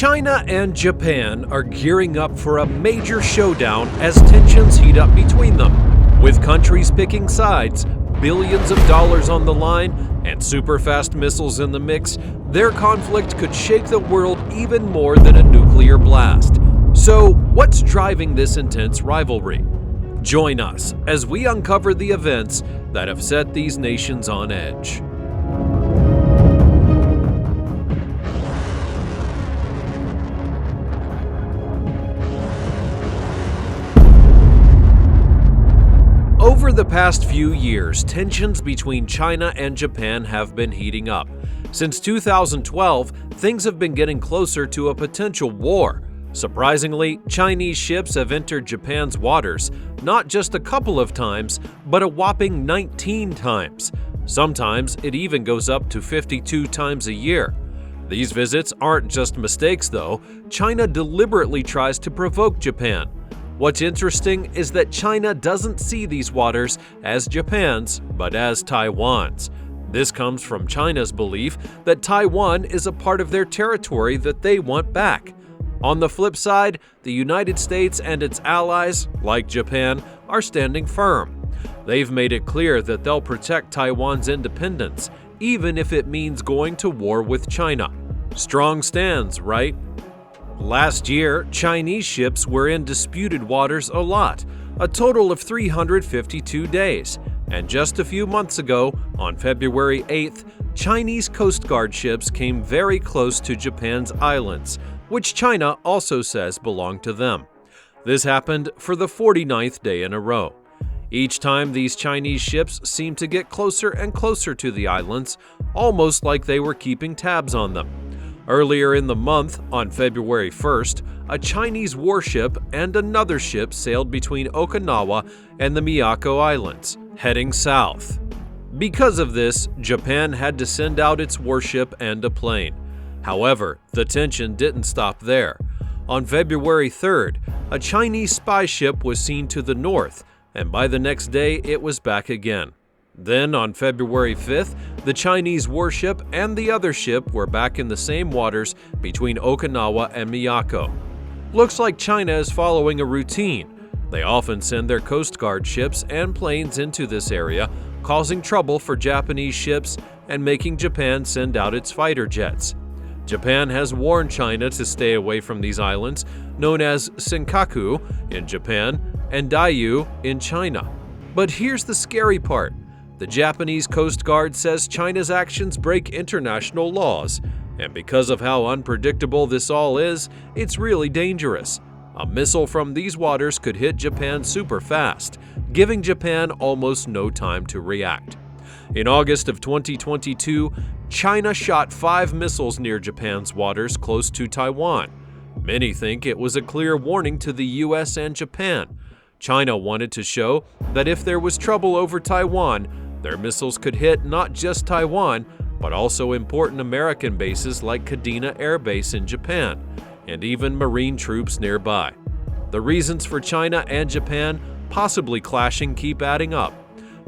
China and Japan are gearing up for a major showdown as tensions heat up between them. With countries picking sides, billions of dollars on the line, and super-fast missiles in the mix, their conflict could shake the world even more than a nuclear blast. So, what's driving this intense rivalry? Join us as we uncover the events that have set these nations on edge. Over the past few years, tensions between China and Japan have been heating up. Since 2012, things have been getting closer to a potential war. Surprisingly, Chinese ships have entered Japan's waters, not just a couple of times, but a whopping 19 times. Sometimes it even goes up to 52 times a year. These visits aren't just mistakes, though. China deliberately tries to provoke Japan. What's interesting is that China doesn't see these waters as Japan's, but as Taiwan's. This comes from China's belief that Taiwan is a part of their territory that they want back. On the flip side, the United States and its allies, like Japan, are standing firm. They've made it clear that they'll protect Taiwan's independence, even if it means going to war with China. Strong stands, right? Last year, Chinese ships were in disputed waters a lot, a total of 352 days. And just a few months ago, on February 8th, Chinese Coast Guard ships came very close to Japan's islands, which China also says belong to them. This happened for the 49th day in a row. Each time these Chinese ships seemed to get closer and closer to the islands, almost like they were keeping tabs on them. Earlier in the month, on February 1st, a Chinese warship and another ship sailed between Okinawa and the Miyako Islands, heading south. Because of this, Japan had to send out its warship and a plane. However, the tension didn't stop there. On February 3rd, a Chinese spy ship was seen to the north, and by the next day it was back again. Then, on February 5th, the Chinese warship and the other ship were back in the same waters between Okinawa and Miyako. Looks like China is following a routine. They often send their Coast Guard ships and planes into this area, causing trouble for Japanese ships and making Japan send out its fighter jets. Japan has warned China to stay away from these islands, known as Senkaku in Japan and Diaoyu in China. But here's the scary part. The Japanese Coast Guard says China's actions break international laws, and because of how unpredictable this all is, it's really dangerous. A missile from these waters could hit Japan super fast, giving Japan almost no time to react. In August of 2022, China shot 5 missiles near Japan's waters close to Taiwan. Many think it was a clear warning to the US and Japan. China wanted to show that if there was trouble over Taiwan, their missiles could hit not just Taiwan, but also important American bases like Kadena Air Base in Japan, and even Marine troops nearby. The reasons for China and Japan possibly clashing keep adding up.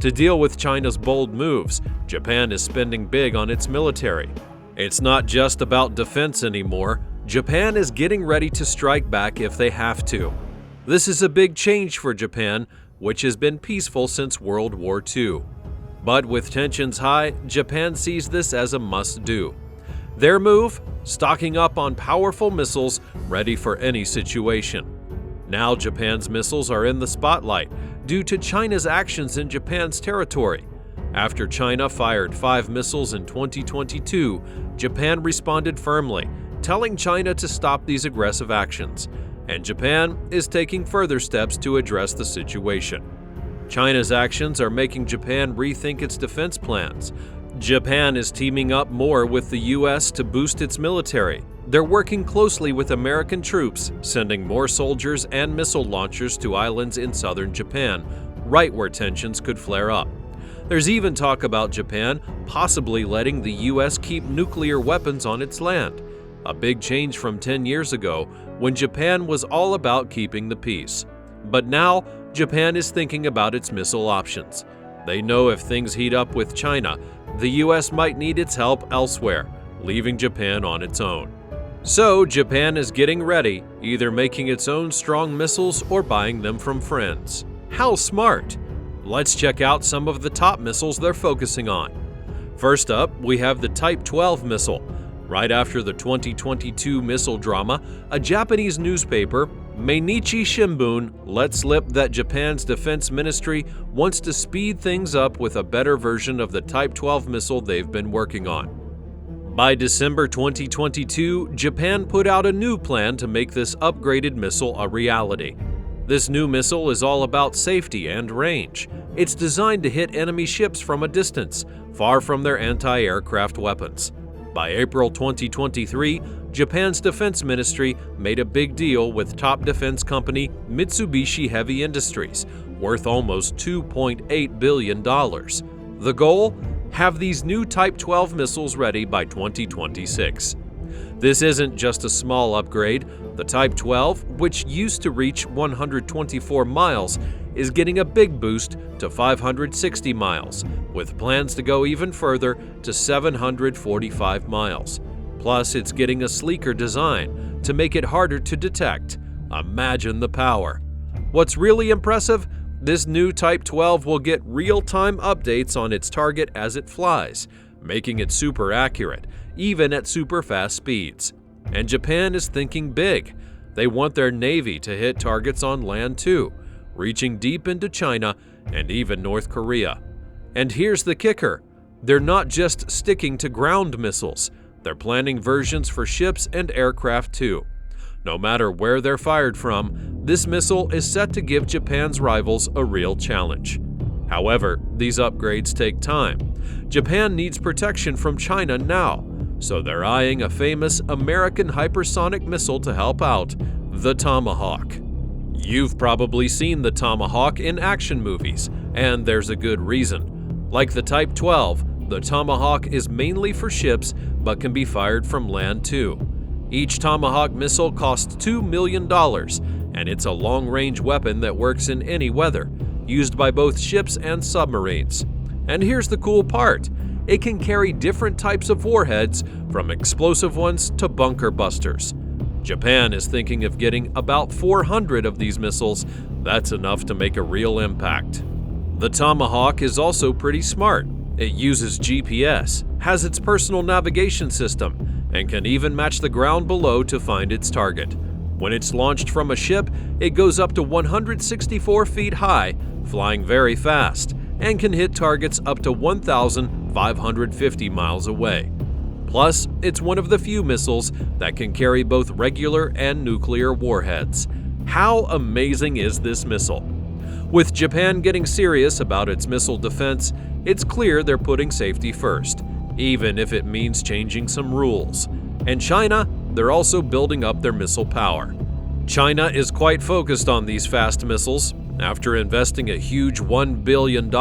To deal with China's bold moves, Japan is spending big on its military. It's not just about defense anymore. Japan is getting ready to strike back if they have to. This is a big change for Japan, which has been peaceful since World War II. But with tensions high, Japan sees this as a must-do. Their move? Stocking up on powerful missiles ready for any situation. Now Japan's missiles are in the spotlight due to China's actions in Japan's territory. After China fired 5 missiles in 2022, Japan responded firmly, telling China to stop these aggressive actions. And Japan is taking further steps to address the situation. China's actions are making Japan rethink its defense plans. Japan is teaming up more with the US to boost its military. They're working closely with American troops, sending more soldiers and missile launchers to islands in southern Japan, right where tensions could flare up. There's even talk about Japan possibly letting the US keep nuclear weapons on its land, a big change from 10 years ago when Japan was all about keeping the peace. But now, Japan is thinking about its missile options. They know if things heat up with China, the US might need its help elsewhere, leaving Japan on its own. So Japan is getting ready, either making its own strong missiles or buying them from friends. How smart! Let's check out some of the top missiles they're focusing on. First up, we have the Type 12 missile. Right after the 2022 missile drama, a Japanese newspaper, Mainichi Shimbun, let slip that Japan's defense ministry wants to speed things up with a better version of the Type 12 missile they've been working on. By December 2022, Japan put out a new plan to make this upgraded missile a reality. This new missile is all about safety and range. It's designed to hit enemy ships from a distance, far from their anti-aircraft weapons. By April 2023, Japan's defense ministry made a big deal with top defense company Mitsubishi Heavy Industries, worth almost $2.8 billion. The goal? Have these new Type 12 missiles ready by 2026. This isn't just a small upgrade. The Type 12, which used to reach 124 miles, is getting a big boost to 560 miles, with plans to go even further to 745 miles. Plus, it's getting a sleeker design to make it harder to detect. Imagine the power. What's really impressive? This new Type 12 will get real-time updates on its target as it flies, making it super accurate, even at super fast speeds. And Japan is thinking big. They want their Navy to hit targets on land too, reaching deep into China and even North Korea. And here's the kicker. They're not just sticking to ground missiles. They're planning versions for ships and aircraft too. No matter where they're fired from, this missile is set to give Japan's rivals a real challenge. However, these upgrades take time. Japan needs protection from China now, so they're eyeing a famous American hypersonic missile to help out, the Tomahawk. You've probably seen the Tomahawk in action movies, and there's a good reason. Like the Type 12, the Tomahawk is mainly for ships but can be fired from land too. Each Tomahawk missile costs $2 million, and it's a long-range weapon that works in any weather, used by both ships and submarines. And here's the cool part. It can carry different types of warheads, from explosive ones to bunker busters. Japan is thinking of getting about 400 of these missiles. That's enough to make a real impact. The Tomahawk is also pretty smart. It uses GPS, has its personal navigation system, and can even match the ground below to find its target. When it's launched from a ship, it goes up to 164 feet high, flying very fast, and can hit targets up to 1,550 miles away. Plus, it's one of the few missiles that can carry both regular and nuclear warheads. How amazing is this missile? With Japan getting serious about its missile defense, it's clear they're putting safety first, even if it means changing some rules. And China, they're also building up their missile power. China is quite focused on these fast missiles. After investing a huge $1 billion,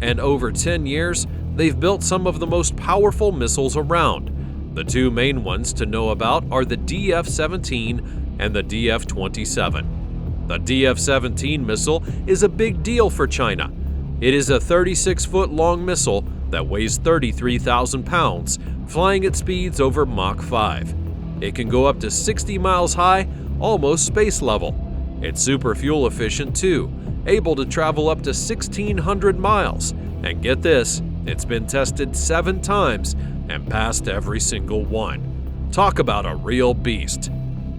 and over 10 years, they've built some of the most powerful missiles around. The two main ones to know about are the DF-17 and the DF-27. The DF-17 missile is a big deal for China. It is a 36-foot-long missile that weighs 33,000 pounds, flying at speeds over Mach 5. It can go up to 60 miles high, almost space level. It's super fuel efficient too, able to travel up to 1,600 miles. And get this, it's been tested 7 times and passed every single one. Talk about a real beast.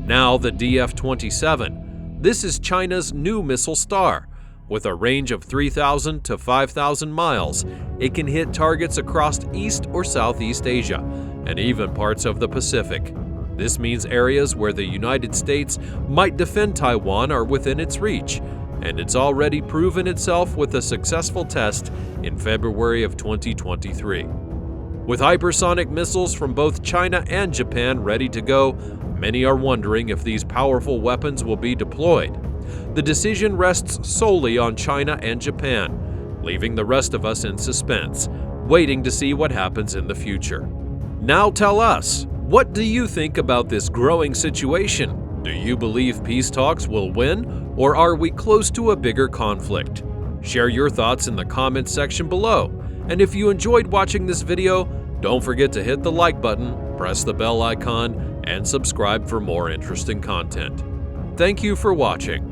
Now the DF-27. This is China's new missile star. With a range of 3,000 to 5,000 miles, it can hit targets across East or Southeast Asia, and even parts of the Pacific. This means areas where the United States might defend Taiwan are within its reach, and it's already proven itself with a successful test in February of 2023. With hypersonic missiles from both China and Japan ready to go, many are wondering if these powerful weapons will be deployed. The decision rests solely on China and Japan, leaving the rest of us in suspense, waiting to see what happens in the future. Now tell us, what do you think about this growing situation? Do you believe peace talks will win, or are we close to a bigger conflict? Share your thoughts in the comments section below. And if you enjoyed watching this video, don't forget to hit the like button, press the bell icon, and subscribe for more interesting content. Thank you for watching.